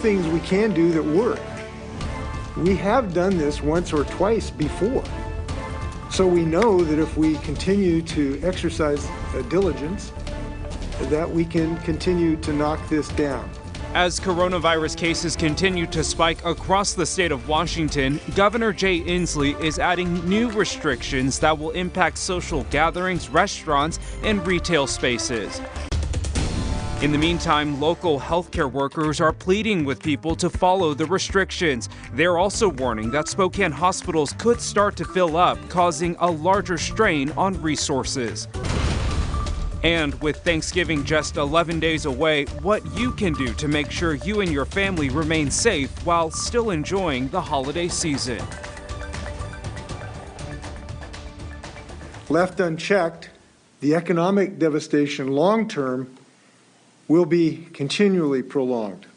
Things we can do that work. We have done this once or twice before. So we know that if we continue to exercise diligence, that we can continue to knock this down. As coronavirus cases continue to spike across the state of Washington, Governor Jay Inslee is adding new restrictions that will impact social gatherings, restaurants, and retail spaces. In the meantime, local healthcare workers are pleading with people to follow the restrictions. They're also warning that Spokane hospitals could start to fill up, causing a larger strain on resources. And with Thanksgiving just 11 days away, what you can do to make sure you and your family remain safe while still enjoying the holiday season. Left unchecked, the economic devastation long-term will be continually prolonged.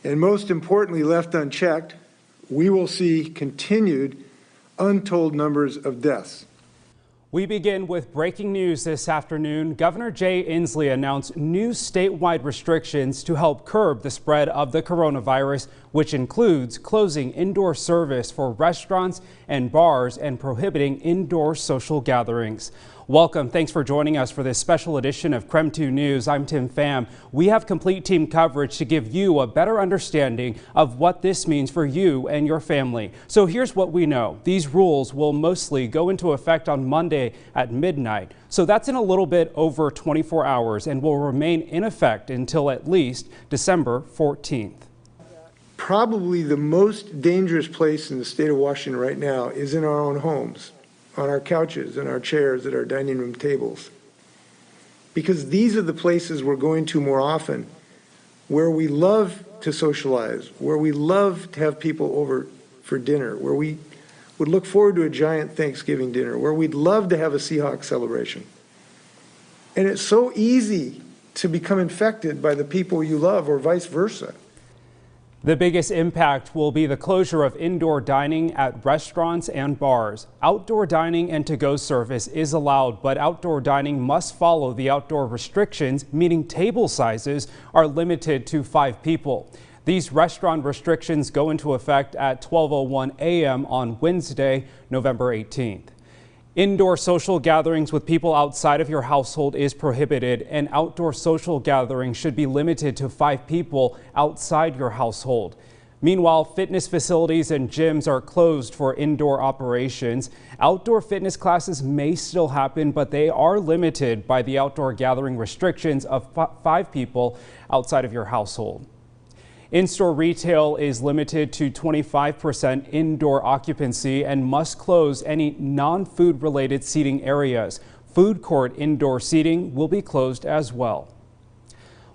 And most importantly, left unchecked, we will see continued untold numbers of deaths. We begin with breaking news this afternoon. Governor Jay Inslee announced new statewide restrictions to help curb the spread of the coronavirus, which includes closing indoor service for restaurants and bars and prohibiting indoor social gatherings. Welcome. Thanks for joining us for this special edition of KREM 2 News. I'm Tim Pham. We have complete team coverage to give you a better understanding of what this means for you and your family. So here's what we know. These rules will mostly go into effect on Monday at midnight. So that's in a little bit over 24 hours and will remain in effect until at least December 14th. Probably the most dangerous place in the state of Washington right now is in our own homes, on our couches and our chairs at our dining room tables. Because these are the places we're going to more often, where we love to socialize, where we love to have people over for dinner, where we would look forward to a giant Thanksgiving dinner, where we'd love to have a Seahawks celebration. And it's so easy to become infected by the people you love or vice versa. The biggest impact will be the closure of indoor dining at restaurants and bars. Outdoor dining and to-go service is allowed, but outdoor dining must follow the outdoor restrictions, meaning table sizes are limited to 5 people. These restaurant restrictions go into effect at 12:01 a.m. on Wednesday, November 18th. Indoor social gatherings with people outside of your household is prohibited, and outdoor social gatherings should be limited to 5 people outside your household. Meanwhile, fitness facilities and gyms are closed for indoor operations. Outdoor fitness classes may still happen, but they are limited by the outdoor gathering restrictions of 5 people outside of your household. In-store retail is limited to 25% indoor occupancy and must close any non-food related seating areas. Food court indoor seating will be closed as well.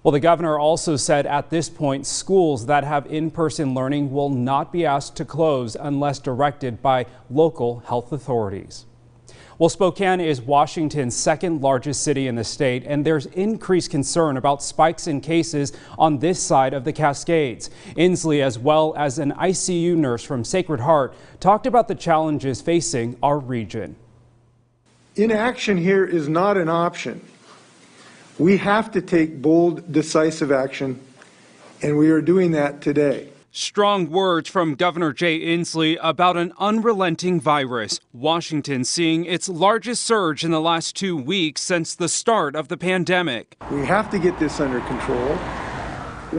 Well, the governor also said at this point, schools that have in-person learning will not be asked to close unless directed by local health authorities. Well, Spokane is Washington's second largest city in the state, and there's increased concern about spikes in cases on this side of the Cascades. Inslee, as well as an ICU nurse from Sacred Heart, talked about the challenges facing our region. Inaction here is not an option. We have to take bold, decisive action, and we are doing that today. Strong words from Governor Jay Inslee about an unrelenting virus. Washington seeing its largest surge in the last 2 weeks since the start of the pandemic. We have to get this under control,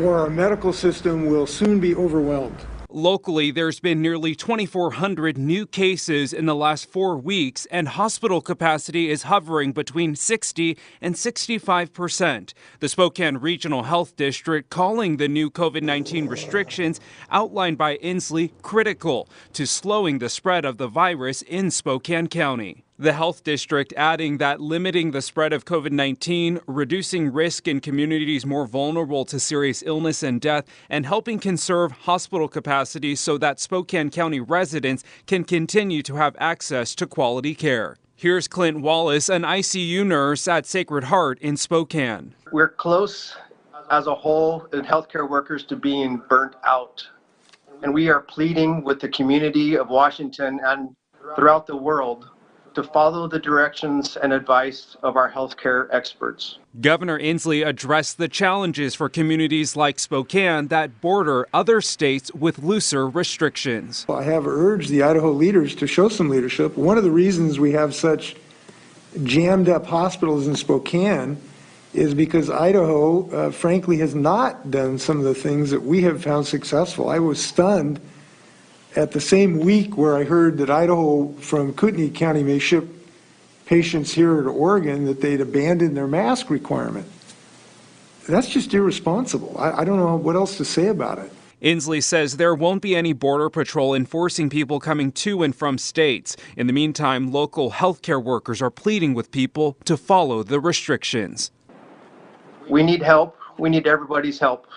or our medical system will soon be overwhelmed. Locally, there's been nearly 2,400 new cases in the last 4 weeks, and hospital capacity is hovering between 60 and 65%. The Spokane Regional Health District calling the new COVID-19 restrictions outlined by Inslee critical to slowing the spread of the virus in Spokane County. The health district adding that limiting the spread of COVID-19, reducing risk in communities more vulnerable to serious illness and death, and helping conserve hospital capacity so that Spokane County residents can continue to have access to quality care. Here's Clint Wallace, an ICU nurse at Sacred Heart in Spokane. We're close as a whole and healthcare workers to being burnt out. And we are pleading with the community of Washington and throughout the world to follow the directions and advice of our healthcare experts. Governor Inslee addressed the challenges for communities like Spokane that border other states with looser restrictions. I have urged the Idaho leaders to show some leadership. One of the reasons we have such jammed up hospitals in Spokane is because Idaho, frankly, has not done some of the things that we have found successful. I was stunned at the same week where I heard that Idaho from Kootenai County may ship patients here to Oregon that they'd abandoned their mask requirement. That's just irresponsible. I don't know what else to say about it. Inslee says there won't be any Border Patrol enforcing people coming to and from states. In the meantime, local healthcare workers are pleading with people to follow the restrictions. We need help. We need everybody's help.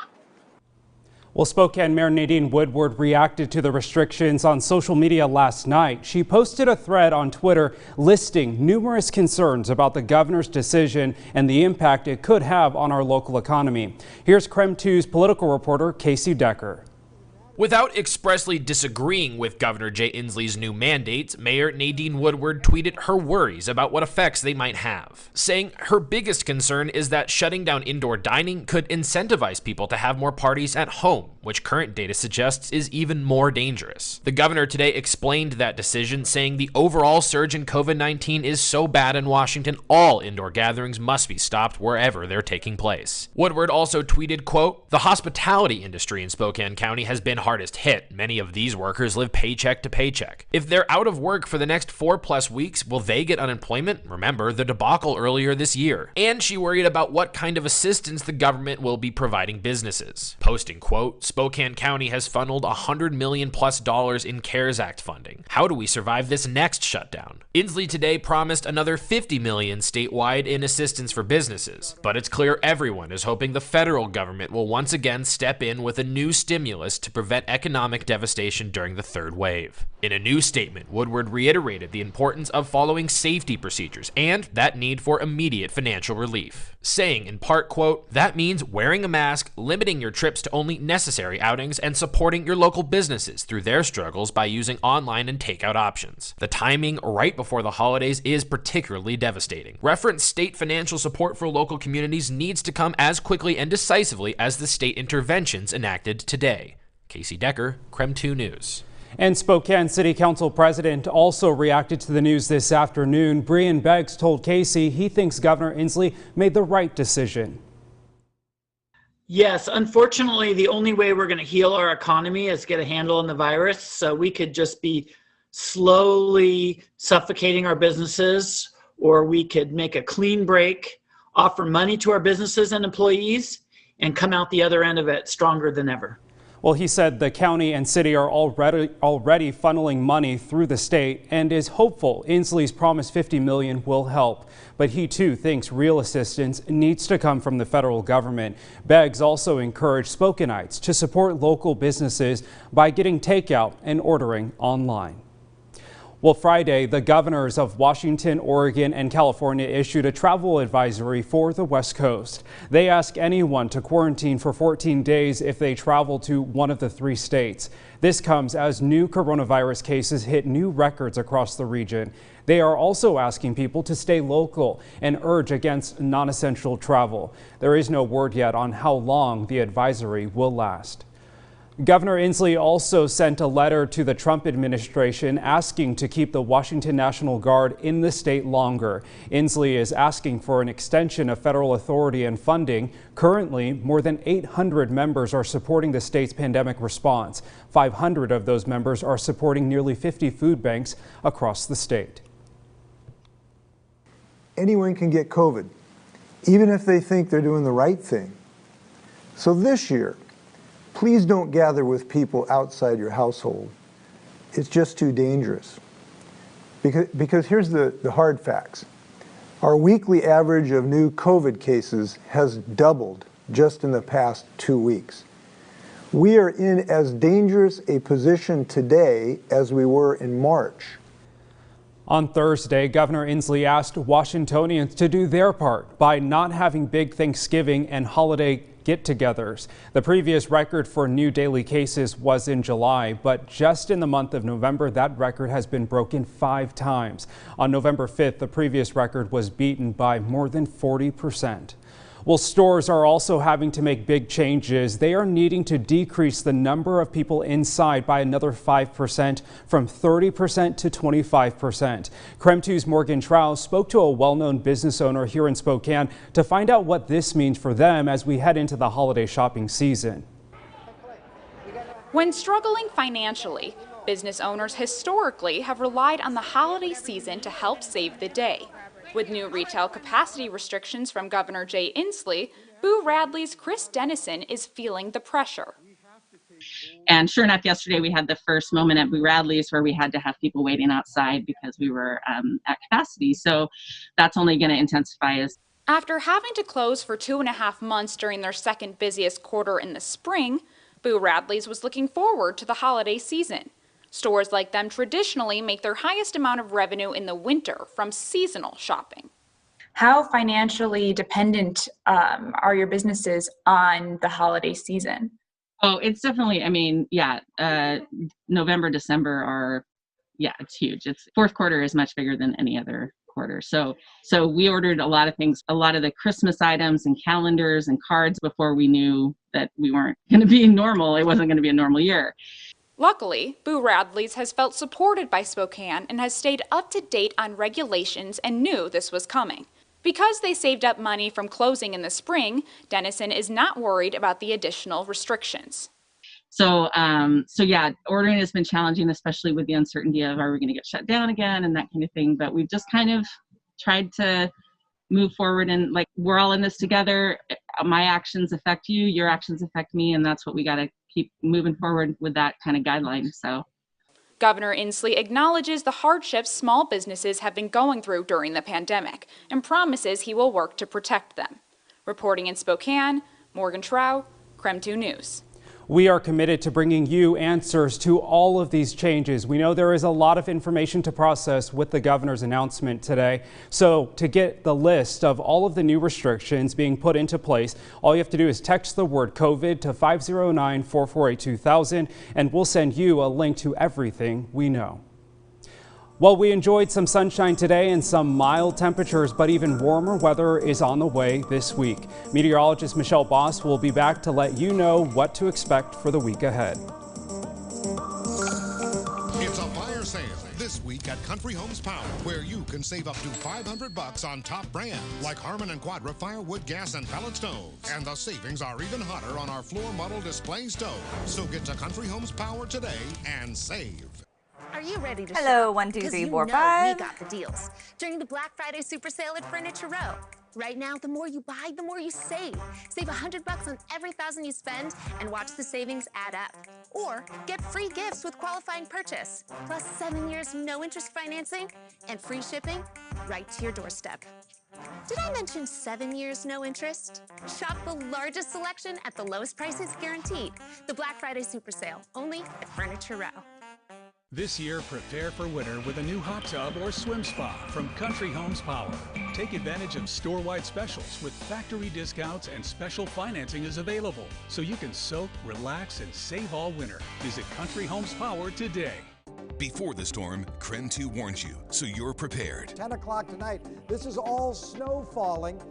Well, Spokane Mayor Nadine Woodward reacted to the restrictions on social media last night. She posted a thread on Twitter listing numerous concerns about the governor's decision and the impact it could have on our local economy. Here's KREM 2's political reporter Casey Decker. Without expressly disagreeing with Governor Jay Inslee's new mandates, Mayor Nadine Woodward tweeted her worries about what effects they might have, saying her biggest concern is that shutting down indoor dining could incentivize people to have more parties at home, which current data suggests is even more dangerous. The governor today explained that decision, saying the overall surge in COVID-19 is so bad in Washington, all indoor gatherings must be stopped wherever they're taking place. Woodward also tweeted, quote, "The hospitality industry in Spokane County has been hardest hit. Many of these workers live paycheck to paycheck. If they're out of work for the next 4+ weeks, will they get unemployment? Remember the debacle earlier this year." And she worried about what kind of assistance the government will be providing businesses, posting, quote, "Spokane County has funneled $100 million+ in CARES Act funding. How do we survive this next shutdown?" Inslee today promised another $50 million statewide in assistance for businesses, but it's clear everyone is hoping the federal government will once again step in with a new stimulus to prevent economic devastation during the third wave. In a new statement, Woodward reiterated the importance of following safety procedures and that need for immediate financial relief, saying in part, quote, "That means wearing a mask, limiting your trips to only necessary outings, and supporting your local businesses through their struggles by using online and takeout options. The timing right before the holidays is particularly devastating. Reference state financial support for local communities needs to come as quickly and decisively as the state interventions enacted today." Casey Decker, KREM 2 News. And Spokane City Council President also reacted to the news this afternoon. Brian Beggs told Casey he thinks Governor Inslee made the right decision. Yes, unfortunately, the only way we're going to heal our economy is get a handle on the virus. So we could just be slowly suffocating our businesses, or we could make a clean break, offer money to our businesses and employees, and come out the other end of it stronger than ever. Well, he said the county and city are already funneling money through the state and is hopeful Inslee's promised $50 million will help. But he too thinks real assistance needs to come from the federal government. Beggs also encouraged Spokaneites to support local businesses by getting takeout and ordering online. Well, Friday, the governors of Washington, Oregon, and California issued a travel advisory for the West Coast. They ask anyone to quarantine for 14 days if they travel to one of the 3 states. This comes as new coronavirus cases hit new records across the region. They are also asking people to stay local and urge against non-essential travel. There is no word yet on how long the advisory will last. Governor Inslee also sent a letter to the Trump administration asking to keep the Washington National Guard in the state longer. Inslee is asking for an extension of federal authority and funding. Currently, more than 800 members are supporting the state's pandemic response. 500 of those members are supporting nearly 50 food banks across the state. Anyone can get COVID, even if they think they're doing the right thing. So this year, please don't gather with people outside your household. It's just too dangerous. Because here's the hard facts. Our weekly average of new COVID cases has doubled just in the past 2 weeks. We are in as dangerous a position today as we were in March. On Thursday, Governor Inslee asked Washingtonians to do their part by not having big Thanksgiving and holiday get-togethers. The previous record for new daily cases was in July, but just in the month of November, that record has been broken 5 times. On November 5th, the previous record was beaten by more than 40%. Well, stores are also having to make big changes. They are needing to decrease the number of people inside by another 5%, from 30% to 25%. KREM 2's Morgan Trow spoke to a well-known business owner here in Spokane to find out what this means for them as we head into the holiday shopping season. When struggling financially, business owners historically have relied on the holiday season to help save the day. With new retail capacity restrictions from Governor Jay Inslee, Boo Radley's Chris Dennison is feeling the pressure. And sure enough, yesterday we had the first moment at Boo Radley's where we had to have people waiting outside because we were at capacity. So that's only going to intensify. After having to close for 2.5 months during their second busiest quarter in the spring, Boo Radley's was looking forward to the holiday season. Stores like them traditionally make their highest amount of revenue in the winter from seasonal shopping. How financially dependent are your businesses on the holiday season? Oh, it's definitely, November, December it's huge. Fourth quarter is much bigger than any other quarter. So we ordered a lot of things, a lot of the Christmas items and calendars and cards before we knew that we weren't going to be normal. It wasn't going to be a normal year. Luckily, Boo Radley's has felt supported by Spokane and has stayed up to date on regulations and knew this was coming. Because they saved up money from closing in the spring, Dennison is not worried about the additional restrictions. So ordering has been challenging, especially with the uncertainty of are we going to get shut down again and that kind of thing. But we've just kind of tried to move forward and we're all in this together. My actions affect you, your actions affect me, and that's what we got to keep moving forward with, that kind of guideline. So Governor Inslee acknowledges the hardships small businesses have been going through during the pandemic and promises he will work to protect them. Reporting in Spokane, Morgan Trow, KREM 2 News. We are committed to bringing you answers to all of these changes. We know there is a lot of information to process with the governor's announcement today. So to get the list of all of the new restrictions being put into place, all you have to do is text the word COVID to 509-448-2000, and we'll send you a link to everything we know. Well, we enjoyed some sunshine today and some mild temperatures, but even warmer weather is on the way this week. Meteorologist Michelle Boss will be back to let you know what to expect for the week ahead. It's a fire sale this week at Country Homes Power, where you can save up to $500 on top brands like Harmon & Quadra firewood, gas, and pellet stoves. And the savings are even hotter on our floor model display stove. So get to Country Homes Power today and save. Are you ready to Hello, shop? 1, 2, 3, 4, 5. We got the deals during the Black Friday Super Sale at Furniture Row. Right now, the more you buy, the more you save. Save $100 on every $1,000 you spend and watch the savings add up. Or get free gifts with qualifying purchase, plus 7 years no interest financing and free shipping right to your doorstep. Did I mention 7 years no interest? Shop the largest selection at the lowest prices guaranteed. The Black Friday Super Sale, only at Furniture Row. This year, prepare for winter with a new hot tub or swim spa from Country Homes Power. Take advantage of store-wide specials with factory discounts, and special financing is available, so you can soak, relax, and save all winter. Visit Country Homes Power today. Before the storm, KREM 2 warns you, so you're prepared. 10 o'clock tonight. This is all snow falling.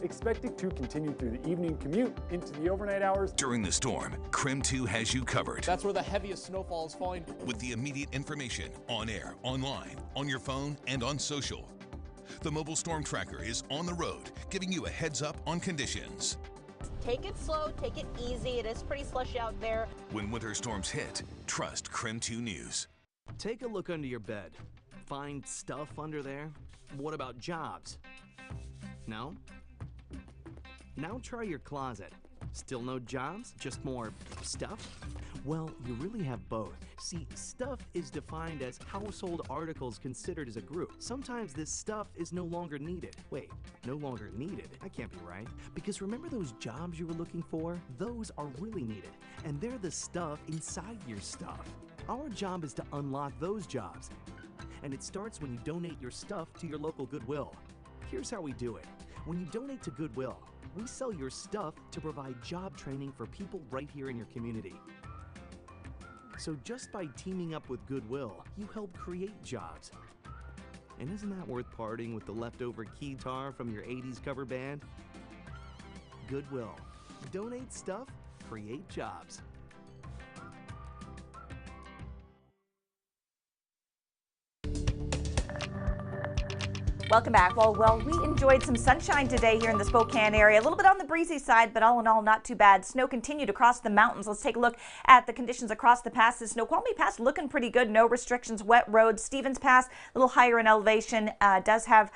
Expected to continue through the evening commute into the overnight hours. During the storm, KREM 2 has you covered. That's where the heaviest snowfall is falling. With the immediate information, on air, online, on your phone, and on social. The mobile storm tracker is on the road, giving you a heads up on conditions. Take it slow, take it easy. It is pretty slushy out there. When winter storms hit, trust KREM 2 News. Take a look under your bed. Find stuff under there? What about jobs? No? Now try your closet. Still no jobs? Just more stuff? Well, you really have both. See, stuff is defined as household articles considered as a group. Sometimes this stuff is no longer needed. Wait, no longer needed? That can't be right. Because remember those jobs you were looking for? Those are really needed. And they're the stuff inside your stuff. Our job is to unlock those jobs. And it starts when you donate your stuff to your local Goodwill. Here's how we do it. When you donate to Goodwill, we sell your stuff to provide job training for people right here in your community. So just by teaming up with Goodwill, you help create jobs. And isn't that worth parting with the leftover keytar from your 80s cover band? Goodwill. Donate stuff, create jobs. Welcome back. Well, we enjoyed some sunshine today here in the Spokane area. A little bit on the breezy side, but all in all, not too bad. Snow continued across the mountains. Let's take a look at the conditions across the passes. Snoqualmie Pass looking pretty good. No restrictions. Wet roads. Stevens Pass, a little higher in elevation, does have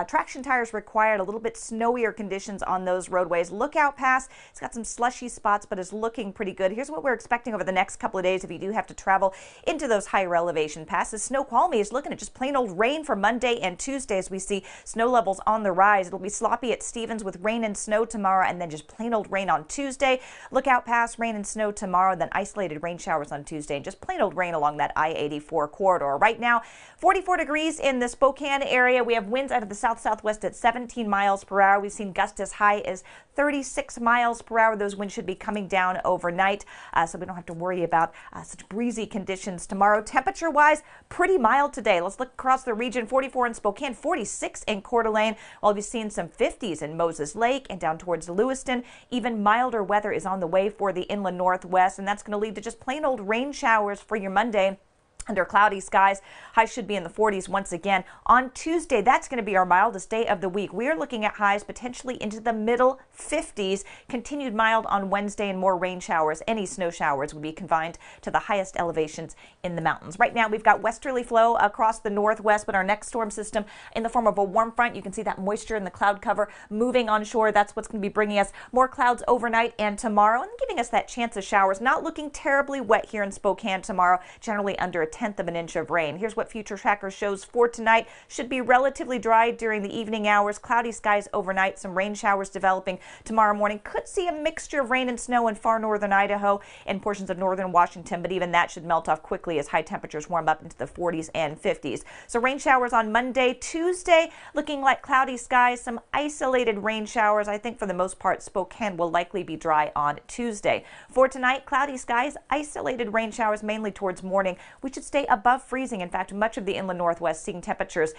traction tires required, a little bit snowier conditions on those roadways. Lookout Pass, it's got some slushy spots, but is looking pretty good. Here's what we're expecting over the next couple of days if you do have to travel into those higher elevation passes. Snoqualmie is looking at just plain old rain for Monday and Tuesday as we see snow levels on the rise. It'll be sloppy at Stevens with rain and snow tomorrow, and then just plain old rain on Tuesday. Lookout Pass, rain and snow tomorrow, then isolated rain showers on Tuesday, and just plain old rain along that I-84 corridor. Right now, 44 degrees in the Spokane area. We have winds out of the south-southwest at 17 miles per hour. We've seen gusts as high as 36 miles per hour. Those winds should be coming down overnight, so we don't have to worry about such breezy conditions tomorrow. Temperature-wise, pretty mild today. Let's look across the region. 44 in Spokane, 46 in Coeur d'Alene. While we've seen some 50s in Moses Lake and down towards Lewiston. Even milder weather is on the way for the inland northwest, and that's going to lead to just plain old rain showers for your Monday. Under cloudy skies, highs should be in the 40s once again. On Tuesday, that's going to be our mildest day of the week. We are looking at highs potentially into the middle 50s. Continued mild on Wednesday and more rain showers. Any snow showers would be confined to the highest elevations in the mountains. Right now, we've got westerly flow across the northwest, but our next storm system in the form of a warm front. You can see that moisture in the cloud cover moving onshore. That's what's going to be bringing us more clouds overnight and tomorrow and giving us that chance of showers. Not looking terribly wet here in Spokane tomorrow, generally under a 1/10 of an inch of rain. Here's what Future Tracker shows for tonight. Should be relatively dry during the evening hours. Cloudy skies overnight. Some rain showers developing tomorrow morning. Could see a mixture of rain and snow in far northern Idaho and portions of northern Washington, but even that should melt off quickly as high temperatures warm up into the 40s and 50s. So rain showers on Monday. Tuesday, looking like cloudy skies. Some isolated rain showers. I think for the most part, Spokane will likely be dry on Tuesday. For tonight, cloudy skies, isolated rain showers mainly towards morning. We should stay above freezing. In fact, much of the inland northwest seeing temperatures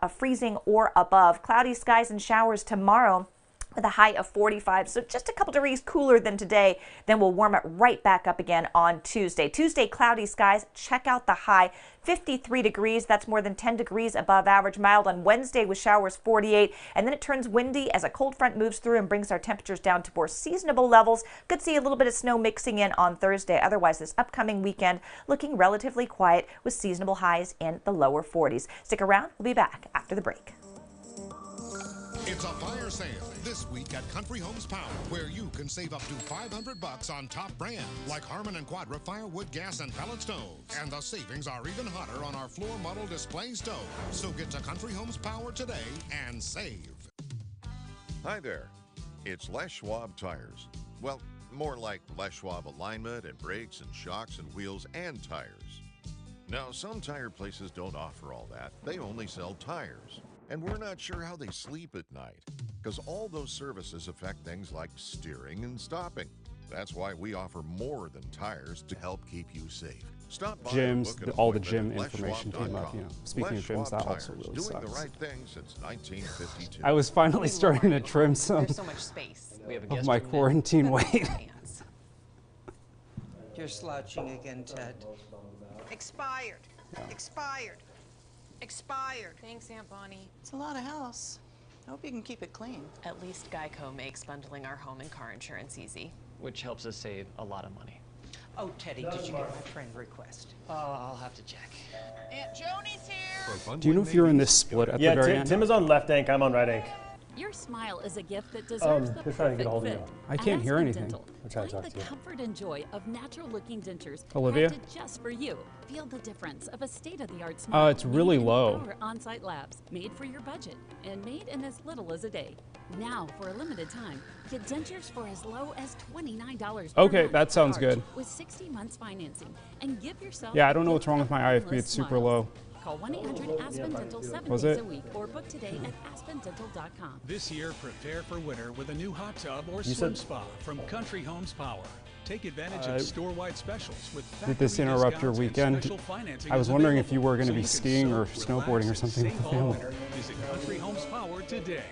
freezing or above. Cloudy skies and showers tomorrow with a high of 45, so just a couple degrees cooler than today. Then we'll warm it right back up again on Tuesday. Tuesday, cloudy skies. Check out the high, 53 degrees. That's more than 10 degrees above average. Mild on Wednesday with showers, 48, and then it turns windy as a cold front moves through and brings our temperatures down to more seasonable levels. Could see a little bit of snow mixing in on Thursday. Otherwise, this upcoming weekend looking relatively quiet with seasonable highs in the lower 40s. Stick around. We'll be back after the break. It's a fire sale this week at Country Homes Power, where you can save up to $500 on top brand like Harmon and Quadra firewood, gas, and pellet stoves. And the savings are even hotter on our floor model display stove. So get to Country Homes Power today and save. Hi there. It's Les Schwab Tires. Well, more like Les Schwab alignment and brakes and shocks and wheels and tires. Now, some tire places don't offer all that. They only sell tires. And we're not sure how they sleep at night, because all those services affect things like steering and stopping. That's why we offer more than tires to help keep you safe. Stop by Gyms, all the gym information came up. Speaking of gyms, that also really doing sucks. the right thing since 1952. I was finally starting to trim some There's so much space. of my quarantine weight. You're slouching again, Ted. Expired. Expired. Expired. Thanks, Aunt Bonnie. It's a lot of house. I hope you can keep it clean. At least Geico makes bundling our home and car insurance easy. Which helps us save a lot of money. Oh, Teddy, did you get my friend request? I'll have to check. Aunt Joni's here. Do you know if you're in this split at the very end? Tim is on left ankle, I'm on right ankle. Your smile is a gift that deserves the just trying to get perfect a hold of fit. you. I can't hear anything. Dental. I'm trying to talk Find to the you. comfort and joy of natural-looking dentures Olivia? crafted just for you. Feel the difference of a state-of-the-art smile. It's really made in low. our on-site labs, made for your budget, and made in as little as a day. Now, for a limited time, get dentures for as low as $29 per Okay, month that sounds charge good. with 60 months financing, and give yourself. Yeah, I don't know what's wrong with my IFB. It's super low. Call 1-800-ASPEN-DENTAL 7 Was days it? a week or book today at aspendental.com. This year, prepare for winter with a new hot tub or You swim said- spa from Country Homes Power. Take advantage of store-wide specials with Did this factory interrupt your discounts and weekend? special financing I was is wondering if available, you were going to so be you can skiing or soak, snowboarding relax, or and something with save the all family. winter. Visit Country Homes Power today.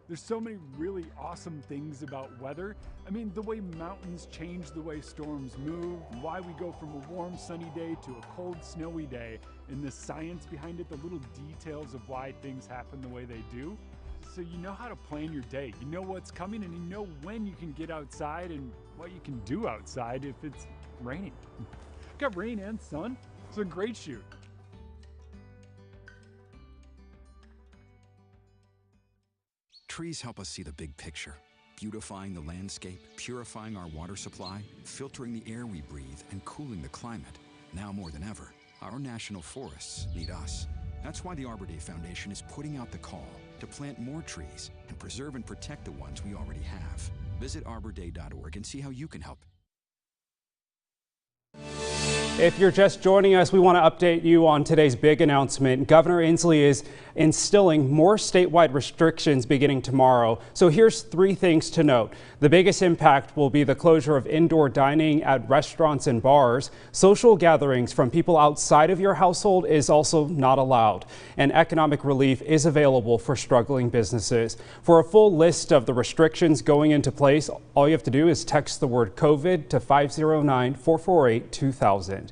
There's so many really awesome things about weather. I mean, the way mountains change the way storms move, why we go from a warm sunny day to a cold snowy day, and the science behind it, the little details of why things happen the way they do. So you know how to plan your day. You know what's coming and you know when you can get outside and what you can do outside if it's raining. Got rain and sun. It's a great shoot. Trees help us see the big picture, beautifying the landscape, purifying our water supply, filtering the air we breathe, and cooling the climate. Now more than ever, our national forests need us. That's why the Arbor Day Foundation is putting out the call to plant more trees and preserve and protect the ones we already have. Visit arborday.org and see how you can help. If you're just joining us, we want to update you on today's big announcement. Governor Inslee is instilling more statewide restrictions beginning tomorrow. So here's 3 things to note. The biggest impact will be the closure of indoor dining at restaurants and bars. Social gatherings from people outside of your household is also not allowed. And economic relief is available for struggling businesses. For a full list of the restrictions going into place, all you have to do is text the word COVID to 509-448-2000.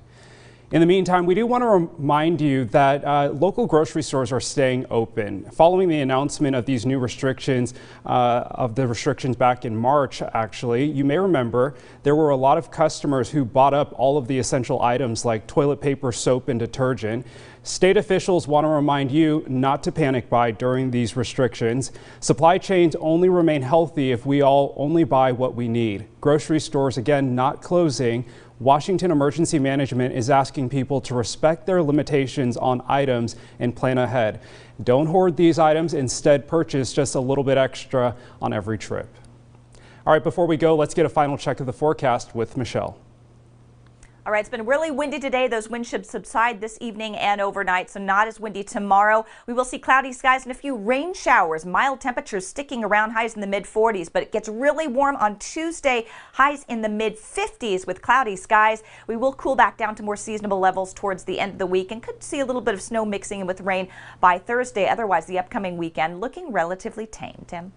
In the meantime, we do want to remind you that local grocery stores are staying open. Following the announcement of these new restrictions, back in March, actually, you may remember there were a lot of customers who bought up all of the essential items like toilet paper, soap, and detergent. State officials want to remind you not to panic buy during these restrictions. Supply chains only remain healthy if we all only buy what we need. Grocery stores, again, not closing. Washington Emergency Management is asking people to respect their limitations on items and plan ahead. Don't hoard these items. Instead, purchase just a little bit extra on every trip. All right, before we go, let's get a final check of the forecast with Michelle. All right, it's been really windy today. Those winds should subside this evening and overnight, so not as windy tomorrow. We will see cloudy skies and a few rain showers. Mild temperatures sticking around, highs in the mid-40s, but it gets really warm on Tuesday, highs in the mid-50s with cloudy skies. We will cool back down to more seasonable levels towards the end of the week and could see a little bit of snow mixing in with rain by Thursday. Otherwise, the upcoming weekend looking relatively tame. Tim?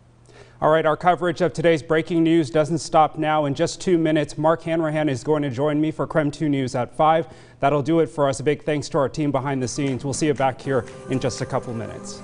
All right, our coverage of today's breaking news doesn't stop now. In just 2 minutes, Mark Hanrahan is going to join me for KREM 2 News at 5. That'll do it for us. A big thanks to our team behind the scenes. We'll see you back here in just a couple minutes.